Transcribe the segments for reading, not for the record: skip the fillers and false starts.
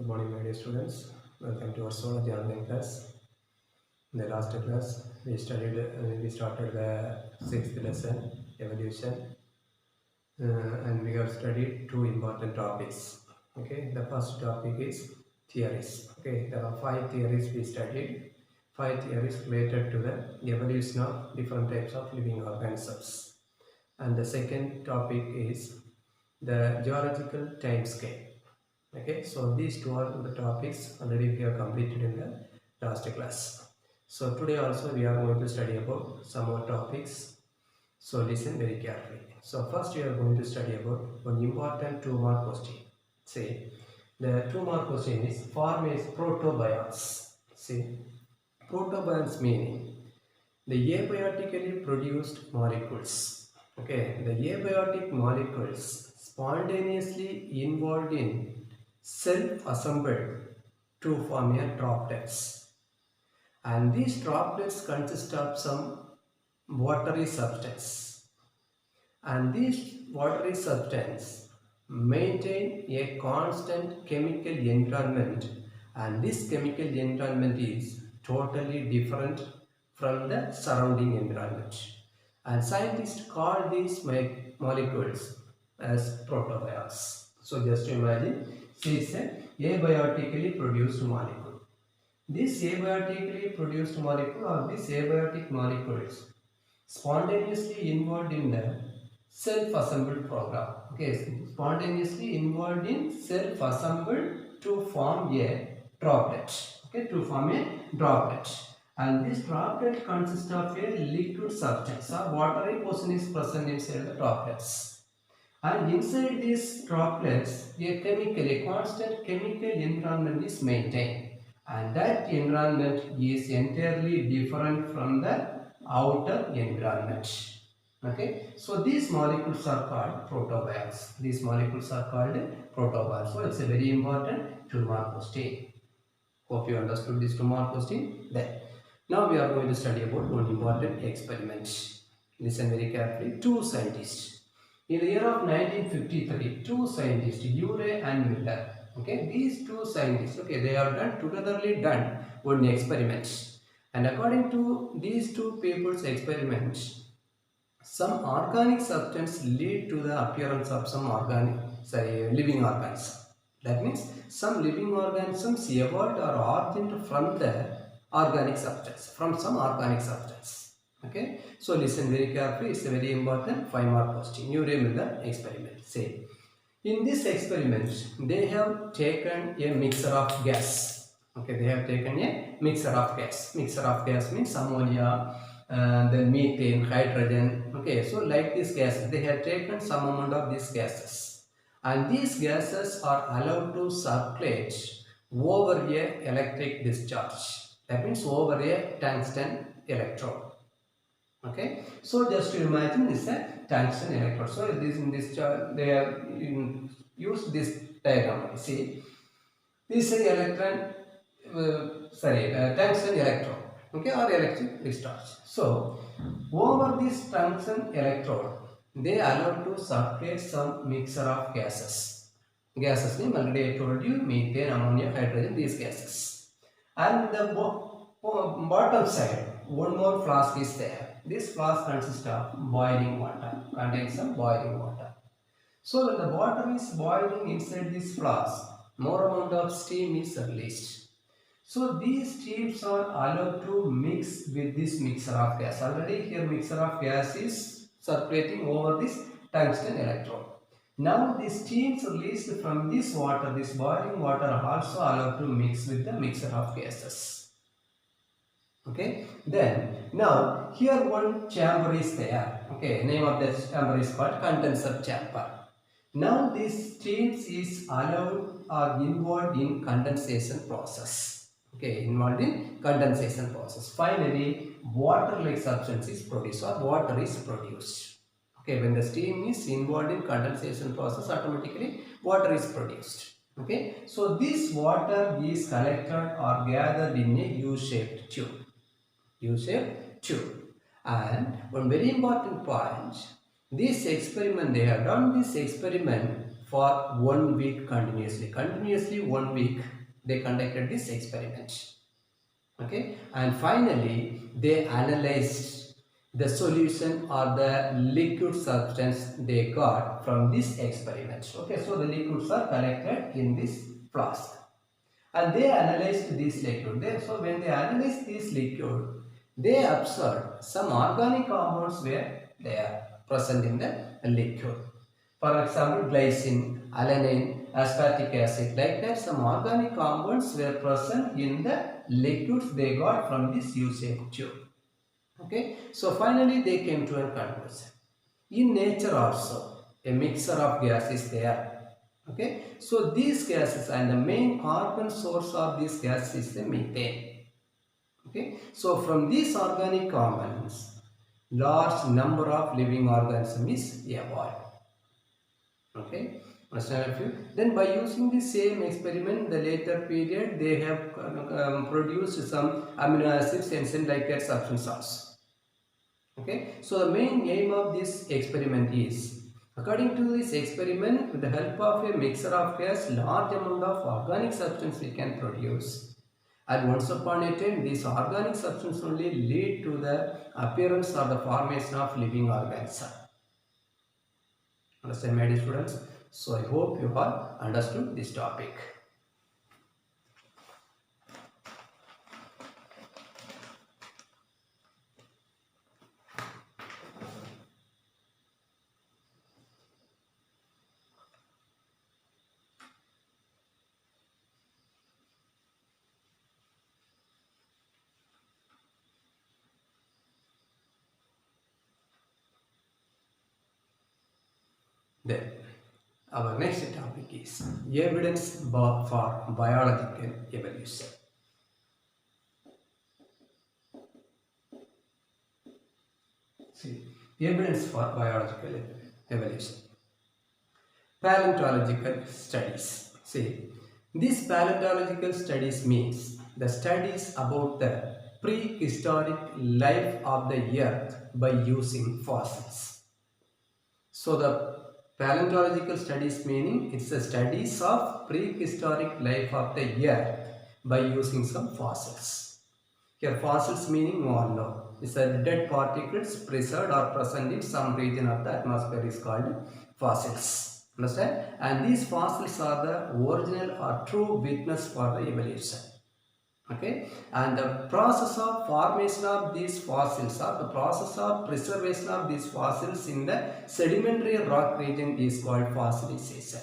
Good morning, my dear students. Welcome to our Zoology online class. In the last class, we started the sixth lesson, evolution, and we have studied two important topics. Okay, the first topic is theories. Okay, there are five theories we studied. Five theories related to the evolution of different types of living organisms. And the second topic is the geological time scale. Okay, so these two are the topics already we have completed in the last class. So today also we are going to study about some more topics. So listen very carefully. So first we are going to study about one important 2-mark question. See, the 2-mark question is form is protobionts. See, protobionts meaning the abiotically produced molecules. Okay, the abiotic molecules spontaneously involved in self-assembled to form a droplets, and these droplets consist of some watery substance, and this watery substance maintain a constant chemical environment, and this chemical environment is totally different from the surrounding environment, and scientists call these molecules as protobionts. So just imagine, it's a abiotically produced molecule. This abiotically produced molecule or these abiotic molecules spontaneously involved in the self-assembled program. Okay, spontaneously involved in self-assembled to form a droplet. Okay, to form a droplet. And this droplet consists of a liquid substance or watery portion is present inside the droplets. And inside these droplets, a constant chemical environment is maintained. And that environment is entirely different from the outer environment. Okay, so these molecules are called protobionts. These molecules are called protobionts. So it's a very important 2-mark question. Hope you understood this 2-mark question. Then, now we are going to study about one important experiment. Listen very carefully. Two scientists. In the year of 1953, two scientists, Urey and Miller. Okay, these two scientists, okay, they have togetherly done one experiment. And according to these two people's experiments, some organic substance lead to the appearance of some living organism. That means some living organisms evolved or originate from the organic substance, from some organic substance. Okay, so listen very carefully. It's a very important 5-mark question. You remember the experiment. Say, in this experiment, they have taken a mixture of gas. Okay, they have taken a mixture of gas. Mixture of gas means ammonia, then methane, hydrogen. Okay, so like these gases, they have taken some amount of these gases, and these gases are allowed to circulate over a electric discharge. That means over a tungsten electrode. Okay, so just to imagine this is a tungsten electrode. So this in this chart they have used this diagram. See, this is an tungsten electrode. Okay, or electric discharge. So over this tungsten electrode, they allow to circulate some mixture of gases. Gases name already I told you: methane, ammonia, hydrogen. These gases, and the bottom side, one more flask is there. This flask consists of boiling water, contains some boiling water. So when the water is boiling inside this flask, more amount of steam is released. So these steams are allowed to mix with this mixture of gas. Already here mixture of gas is circulating over this tungsten electrode. Now the steams released from this water, this boiling water, are also allowed to mix with the mixture of gases. Okay, then now here one chamber is there. Okay, name of this chamber is called condenser chamber. Now this steams is allowed or involved in condensation process. Okay, involved in condensation process. Finally, water like substance is produced or water is produced. Okay, when the steam is involved in condensation process, automatically water is produced. Okay, so this water is collected or gathered in a U-shaped tube. U-shaped tube. And one very important point, this experiment, they have done this experiment for 1 week continuously. Continuously 1 week they conducted this experiment. Okay, and finally they analyzed the solution or the liquid substance they got from this experiment. Okay, so the liquids are collected in this flask and they analyzed this liquid. So when they analyzed this liquid, they observed some organic compounds were there present in the liquid. For example, glycine, alanine, aspartic acid, like that some organic compounds were present in the liquids they got from this U-shaped tube. Okay, so finally they came to a conclusion. In nature also, a mixture of gas is there. Okay, so these gases and the main carbon source of this gas is the methane. Okay, so from these organic compounds, large number of living organisms is evolved. Okay, then by using the same experiment, the later period they have produced some amino acids and like that substance also. Okay, so the main aim of this experiment is, according to this experiment, with the help of a mixture of gas, large amount of organic substance we can produce. And once upon a time, this organic substance only lead to the appearance or the formation of living organism. Understand, my dear students? So I hope you all understood this topic. Then our next topic is evidence for biological evolution. See, evidence for biological evolution. Paleontological studies. See, these paleontological studies means the studies about the prehistoric life of the earth by using fossils. So the paleontological studies meaning it's the studies of prehistoric life of the earth by using some fossils. Here fossils meaning you all know. It's the dead particles preserved or present in some region of the atmosphere is called fossils. Understand? And these fossils are the original or true witness for the evolution. Okay, and the process of formation of these fossils or the process of preservation of these fossils in the sedimentary rock region is called fossilization.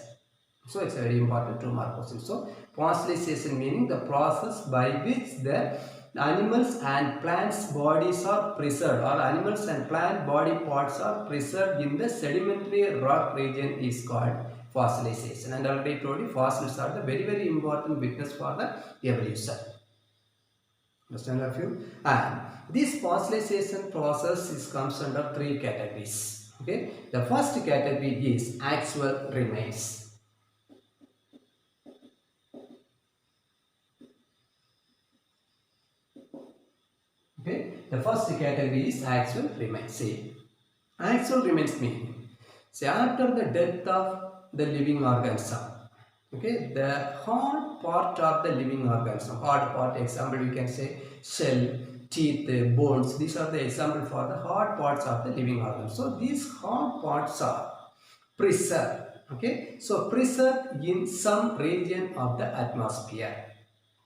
So it's a very important 2-mark question. So fossilization meaning the process by which the animals and plants bodies are preserved, or animals and plant body parts are preserved in the sedimentary rock region is called fossilization. And I already told you fossils are the very important witness for the evolution. Understand a few? And this fossilization process comes under 3 categories. Okay, the first category is actual remains. Okay, the first category is actual remains. See, actual remains meaning, say after the death of the living organism, okay, the hard part of the living organism, hard part, example we can say shell, teeth, bones, these are the example for the hard parts of the living organism. So these hard parts are preserved, okay, so preserved in some region of the atmosphere.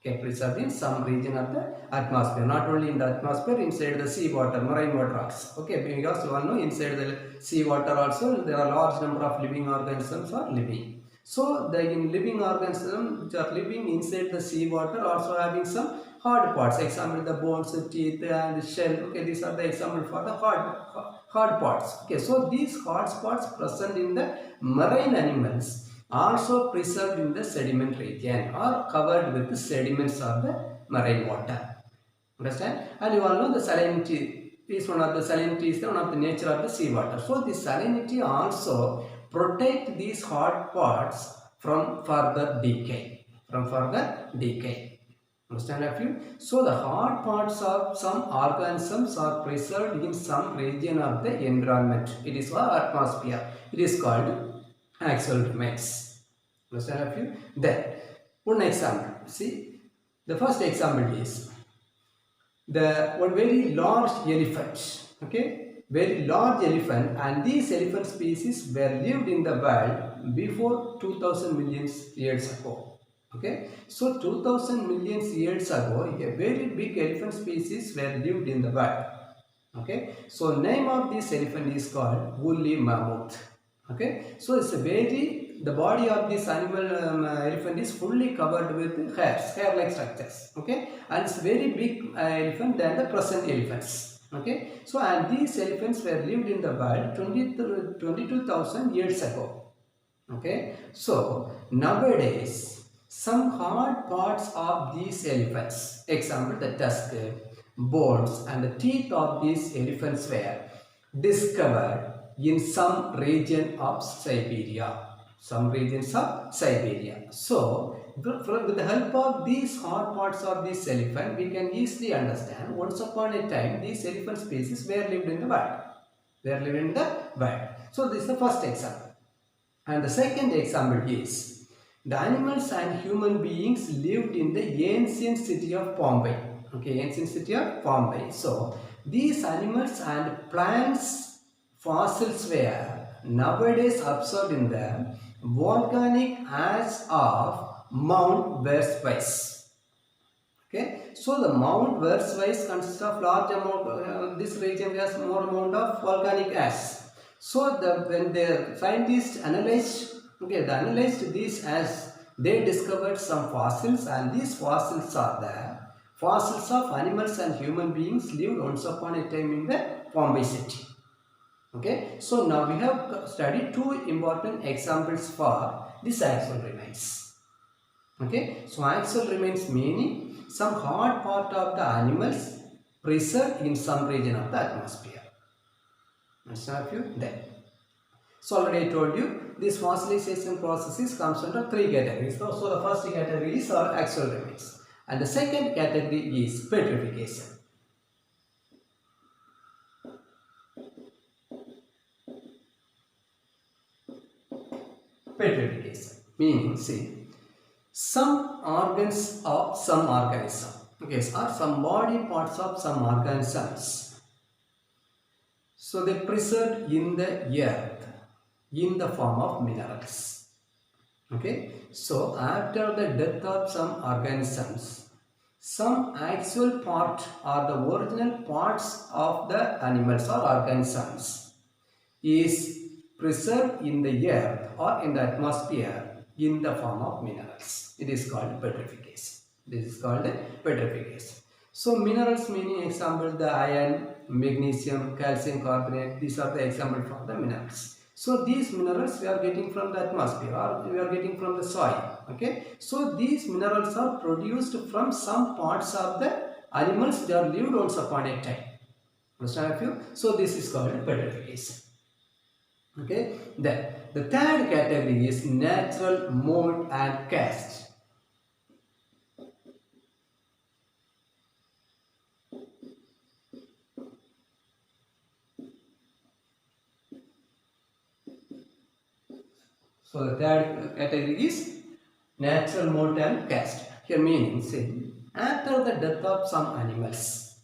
Okay, preserved in some region of the atmosphere, not only in the atmosphere, inside the sea water, marine water rocks. Okay, because you all know inside the sea water also there are large number of living organisms are living. So the living organisms which are living inside the sea water also having some hard parts, example the bones, teeth and shell. Okay, these are the example for the hard parts. Okay, so these hard parts present in the marine animals also preserved in the sediment region or covered with the sediments of the marine water. Understand? And you all know the salinity is one of the nature of the sea water. So the salinity also protect these hard parts from further decay. Understand a few? So the hard parts of some organisms are preserved in some region of the environment. It is our atmosphere. It is called actual remains. Understand a few? Then, one example. See, the first example is the one very large elephant. Okay, very large elephant, and these elephant species were lived in the world before 2000 million years ago. Okay, so 2000 million years ago, a very big elephant species were lived in the world. Okay, so name of this elephant is called woolly mammoth. Okay, so it's a very, the body of this animal elephant is fully covered with hairs, hair-like structures. Okay, and it's very big elephant than the present elephants. Okay, so and these elephants were lived in the world 22,000 years ago. Okay, so nowadays some hard parts of these elephants, example the tusk, bones and the teeth of these elephants were discovered in some region of Siberia. Some regions of Siberia. So with the help of these hard parts of this elephant, we can easily understand once upon a time these elephant species were lived in the world. They are living in the world. So this is the first example. And the second example is the animals and human beings lived in the ancient city of Bombay. Okay, ancient city of Bombay. So these animals and plants fossils were nowadays observed in the volcanic ash of Mount Vesuvius. Okay, so the Mount Vesuvius consists of large amount. This region has more amount of volcanic ash. So when the scientists analyzed, they analyzed these as they discovered some fossils, and these fossils are the fossils of animals and human beings lived once upon a time in the Bombay city. Okay, so now we have studied two important examples for this axial remains. Okay, so axial remains meaning some hard part of the animals preserved in some region of the atmosphere. Understand you? Then. So already I told you this fossilization processes comes under three categories. So the first category is axial remains, and the second category is petrification. Petrification meaning, see, some organs of some organism, okay, or some body parts of some organisms, so they preserved in the earth in the form of minerals. Okay, so after the death of some organisms, some actual part or the original parts of the animals or organisms is preserved in the earth or in the atmosphere in the form of minerals. It is called petrification. This is called petrification. So minerals meaning example the iron, magnesium, calcium carbonate. These are the examples from the minerals. So these minerals we are getting from the atmosphere or we are getting from the soil. Okay. So these minerals are produced from some parts of the animals that are lived once upon a time. Understand you? So this is called petrification. Okay. Then the third category is natural mold and cast. So the third category is natural mold and cast. Here meaning, say, after the death of some animals,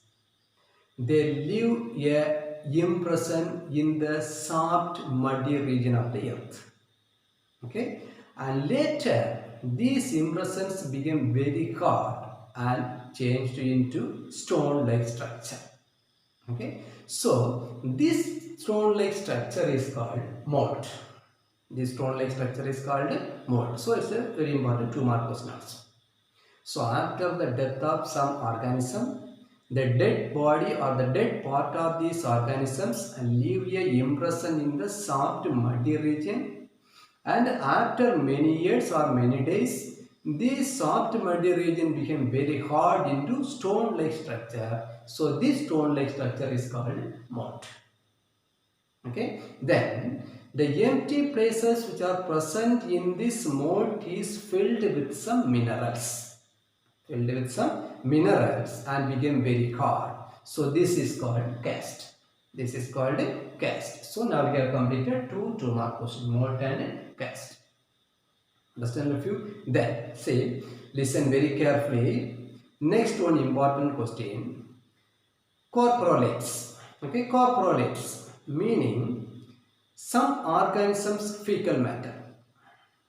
they leave a impression in the soft muddy region of the earth. Okay, and later these impressions became very hard and changed into stone-like structure. Okay, so this stone-like structure is called mold. This stone-like structure is called mold. So it's a very important 2-mark question also. So after the death of some organism, the dead body or the dead part of these organisms leave a impression in the soft muddy region, and after many years or many days, this soft muddy region became very hard into stone-like structure. So this stone-like structure is called mold. Okay, then the empty places which are present in this mold is filled with some minerals. Filled with some minerals and became very hard. So this is called cast. This is called caste. So now we have completed two mark questions, molt and caste. Understand a few? Then say, listen very carefully. Next one important question. Corporalates. Okay, corporalates meaning some organisms fecal matter.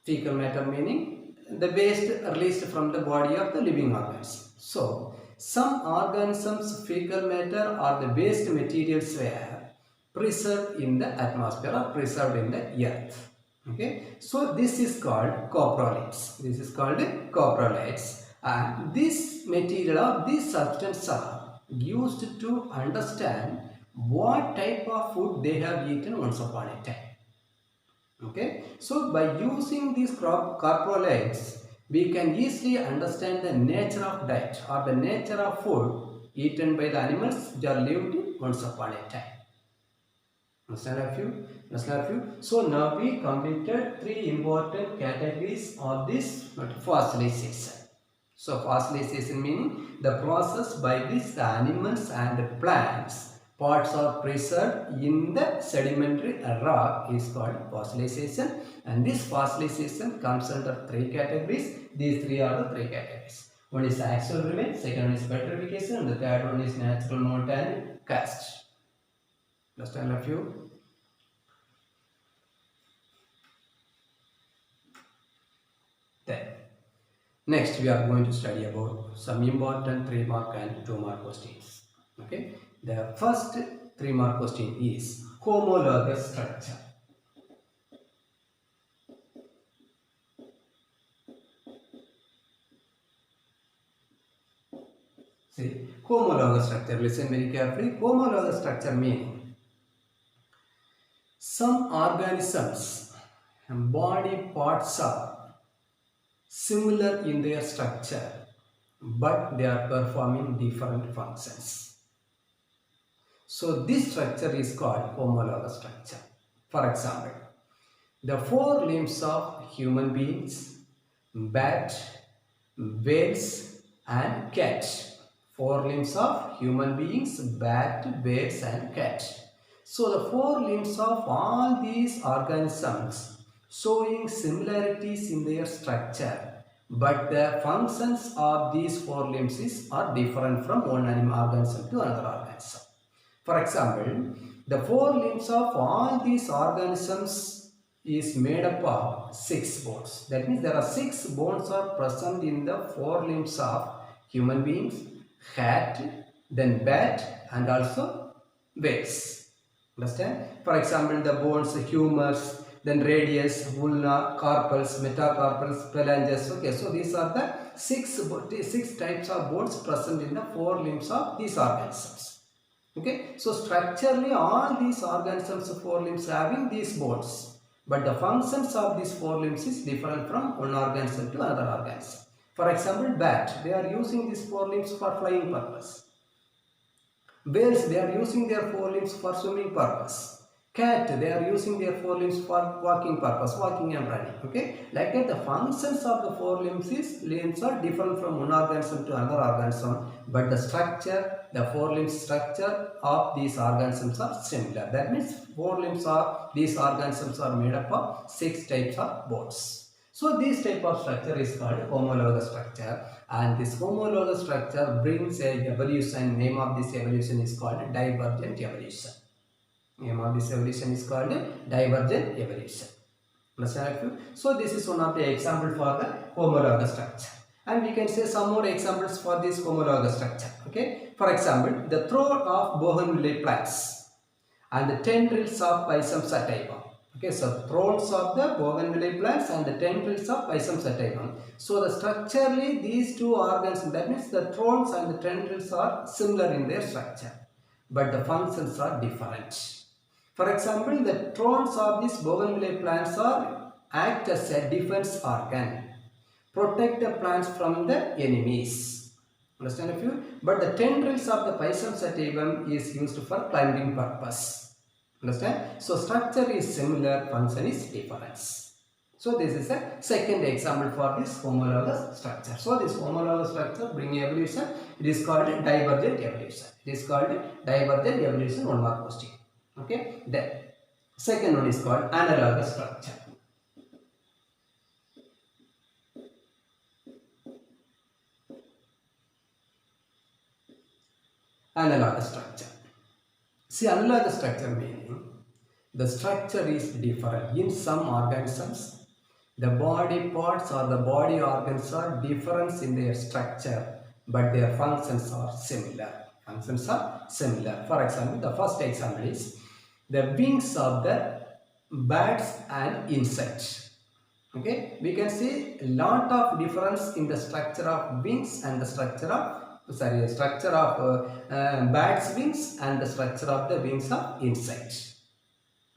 Fecal matter meaning the waste released from the body of the living organism. So some organisms fecal matter or the waste materials were preserved in the atmosphere or preserved in the earth. Okay, so this is called coprolates. This is called coprolates, and this material or this substance are used to understand what type of food they have eaten once upon a time. Okay, so by using these coprolates, we can easily understand the nature of diet or the nature of food eaten by the animals that are lived once upon a time. Understand a few? Understand a few? So now we completed three important categories of this fossilization. So fossilization meaning the process by which the animals and the plants parts are preserved in the sedimentary rock is called fossilization, and this fossilization comes under three categories. These three are the three categories. One is actual remains, second one is petrification, and the third one is natural molt and caste. Understand a few? Then next we are going to study about some important 3 mark and 2 mark questions. Okay, the first 3 mark question is homologous structure. See, homologous structure, listen very carefully. Homologous structure meaning some organisms and body parts are similar in their structure, but they are performing different functions. So this structure is called homologous structure. For example, the 4 limbs of human beings, bat, whales and cat. 4 limbs of human beings, bat, whales and cat. So the 4 limbs of all these organisms showing similarities in their structure, but the functions of these 4 limbs are different from one organism to another organism. For example, the 4 limbs of all these organisms is made up of 6 bones. That means there are 6 bones are present in the 4 limbs of human beings, cat, then bat and also whales. Understand? For example, the bones humors, then radius, ulna, carpals, metacarpals, phalanges. Okay, so these are the 6 types of bones present in the 4 limbs of these organisms. Okay, so structurally all these organisms, 4 limbs having these bones, but the functions of these 4 limbs is different from one organism to another organism. For example, bat, they are using these 4 limbs for flying purpose. Whales, they are using their 4 limbs for swimming purpose. Cat, they are using their 4 limbs for walking purpose, walking and running. Okay, like that the functions of the 4 limbs are different from one organism to another organism, but the structure, the 4 limbs structure of these organisms are similar. That means 4 limbs of these organisms are made up of 6 types of bones. So this type of structure is called homologous structure, and this homologous structure brings a evolution. Name of this evolution is called divergent evolution. Name of this evolution is called divergent evolution. Understand? So this is one of the example for the homologous structure, and we can say some more examples for this homologous structure. Okay, for example, the throat of bougainvillea plants and the tendrils of Pisum sativum. Okay, so throats of the bougainvillea plants and the tendrils of Pisum sativum. So the structurally these two organs, that means the throats and the tendrils are similar in their structure, but the functions are different. For example, the throats of these bougainvillea plants act as a defense organ, protect the plants from the enemies. Understand a few? But the tendrils of the Pisum sativum is used for climbing purpose. Understand? So structure is similar, function is different. So this is a second example for this homologous structure. So this homologous structure bring evolution. It is called divergent evolution. It is called divergent evolution. 1 mark question. Okay, then second one is called analogous structure. Analogous structure. See, analogous structure meaning the structure is different. In some organisms, the body parts or the body organs are different in their structure, but their functions are similar. Functions are similar. For example, the first example is the wings of the birds and insects. Okay, we can see a lot of difference in the structure of wings and the structure of birds wings and the structure of the wings of insects.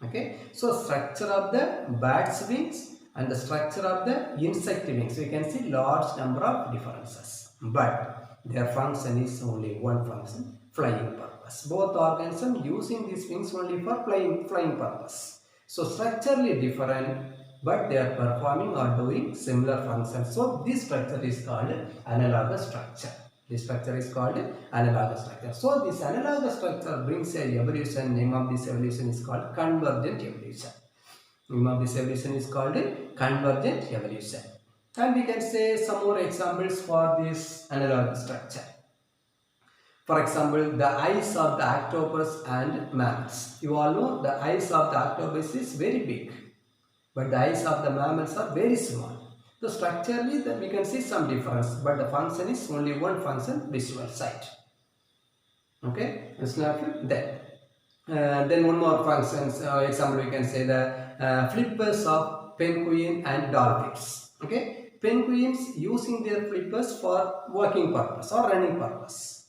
Okay, so structure of the bird's wings and the structure of the insect wings, we can see large number of differences, but their function is only one function, flying purpose. Both organisms using these wings only for flying purpose. So structurally different, but they are performing or doing similar functions. So this structure is called analogous structure. This structure is called analogous structure. So this analogous structure brings a evolution. Name of this evolution is called convergent evolution. Name of this evolution is called convergent evolution. And we can say some more examples for this analogous structure. For example, the eyes of the octopus and mammals. You all know the eyes of the octopus is very big, but the eyes of the mammals are very small. So structurally we can see some difference, but the function is only one function, visual sight. Okay, then one more function example we can say the flippers of penguin and dolphins. Okay, penguins using their flippers for walking purpose or running purpose,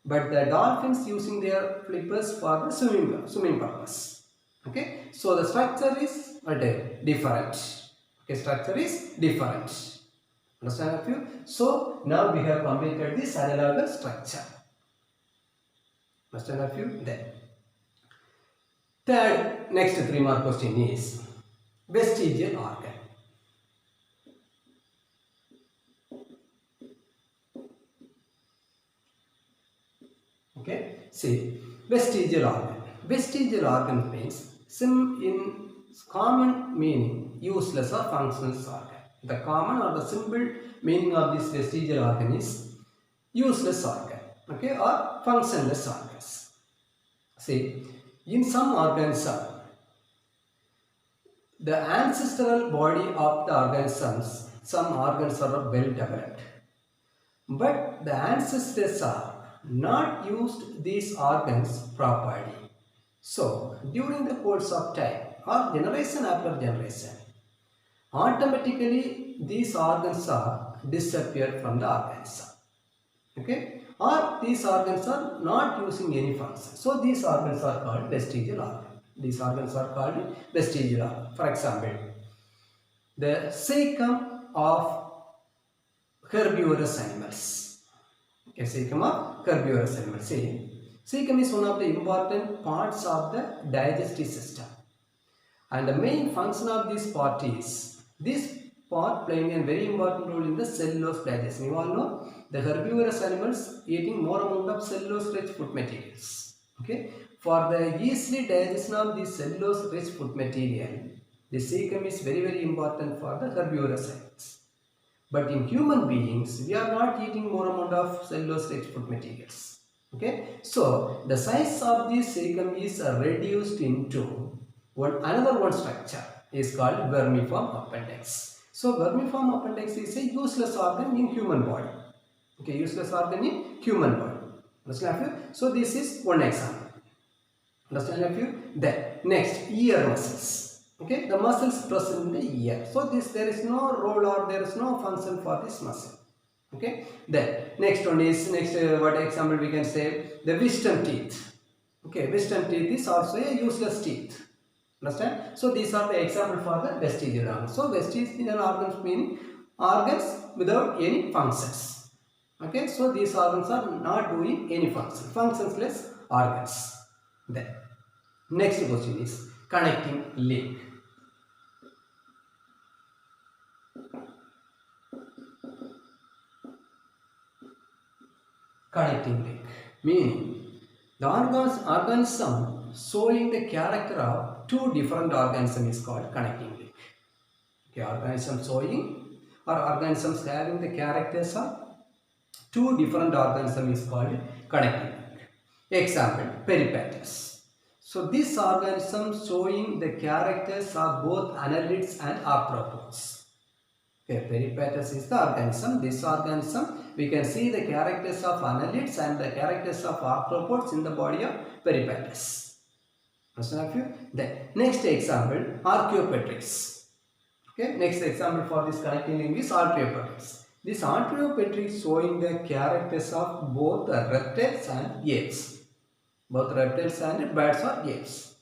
but the dolphins using their flippers for the swimming purpose. Okay, so the structure is different. Okay, structure is different. Understand of you? So now we have completed this analogous structure. Understand of you? Then third, next 3 mark question is vestigial organ. Okay, see, vestigial organ. Vestigial organ means in common meaning useless or functionless organ. The common or the simple meaning of this vestigial organ is useless organ, okay, or functionless organs. See, in some organisms, the ancestral body of the organisms, some organs are well developed, but the ancestors are not used these organs properly. So, during the course of time or generation after generation, automatically these organs are disappeared from the organism. Okay, or these organs are not using any function. So these organs are called vestigial organ. These organs are called vestigial organ. For example, the cecum of herbivorous animals. Okay, cecum of herbivorous animals. See, cecum is one of the important parts of the digestive system. And the main function of this part is, this part playing a very important role in the cellulose digestion. You all know the herbivorous animals eating more amount of cellulose rich food materials. Okay, for the easily digestion of the cellulose rich food material, the cecum is very important for the herbivorous animals. But in human beings, we are not eating more amount of cellulose rich food materials. Okay, so the size of the cecum is reduced into another one structure is called vermiform appendix. So vermiform appendix is a useless organ in human body. Okay, useless organ in human body. Understand you? So this is one example. Understand you? Then next, ear muscles. Okay, the muscles present in the ear. So there is no role or there is no function for this muscle. Okay, then next one is what example we can say, the wisdom teeth. Okay, wisdom teeth is also a useless teeth. Understand? So these are the example for the vestigial organs. So vestigial organs mean organs without any functions. Okay, so these organs are not doing any function, functionless organs. Then next question is connecting link. Connecting link meaning the organism showing the character of two different organisms is called connecting link. Okay, organisms showing or organisms having the characters of two different organisms is called connecting link. Example, peripatus. So this organism showing the characters of both annelids and arthropods. Okay, peripatus is the organism. This organism, we can see the characters of annelids and the characters of arthropods in the body of peripatus. Understand you? The next example, Archaeopteryx. Okay, next example for this connecting link is Archaeopteryx. This Archaeopteryx showing the characters of both reptiles and apes. Both reptiles and birds or apes.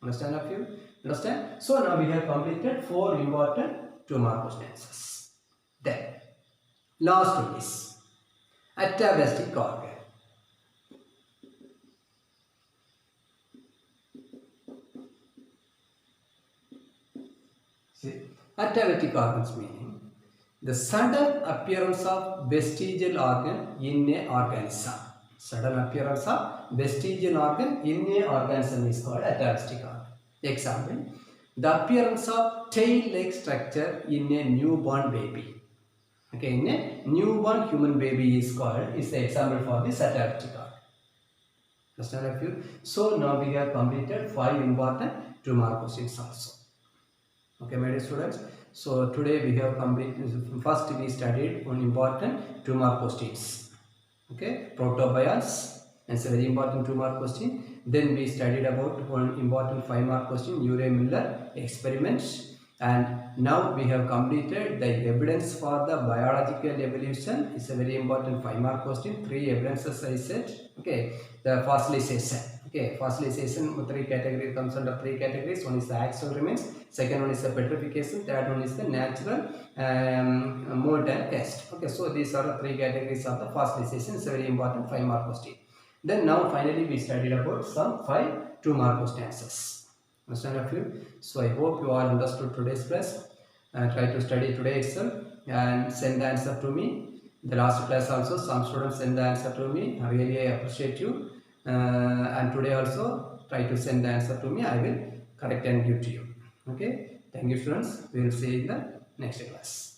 Understand of you? Understand? So now we have completed 4 important 2-mark questions. Then last one is atavistic organ. See, atavistic organs meaning the sudden appearance of vestigial organ in a organism. Sudden appearance of vestigial organ in a organism is called atavistic organ. Example, the appearance of tail-like structure in a newborn baby. Okay, in a newborn human baby is the example for this atavistic organ. Understand a few? So now we have completed 5 important 2-mark questions also. Okay, my dear students. So today we have completed. First we studied one important 2-mark questions. Okay, protobionts. It's a very important 2-mark question. Then we studied about one important 5-mark question, Urey-Miller experiments. And now we have completed the evidence for the biological evolution. It's a very important 5-mark question. 3 evidences I said. Okay, the fossilization. Okay, fossilization 3 categories, comes under 3 categories. One is the axial remains, second one is the petrification, third one is the natural mold and cast. Okay, so these are the 3 categories of the fossilization. It's a very important 5-mark question. Then now finally we studied about some 5 2-mark questions. Understand a few? So I hope you all understood today's class. Try to study today itself and send the answer to me. The last class also some students send the answer to me. I really appreciate you. And today also try to send the answer to me. I will correct and give to you. Okay. Thank you students. We will see you in the next class.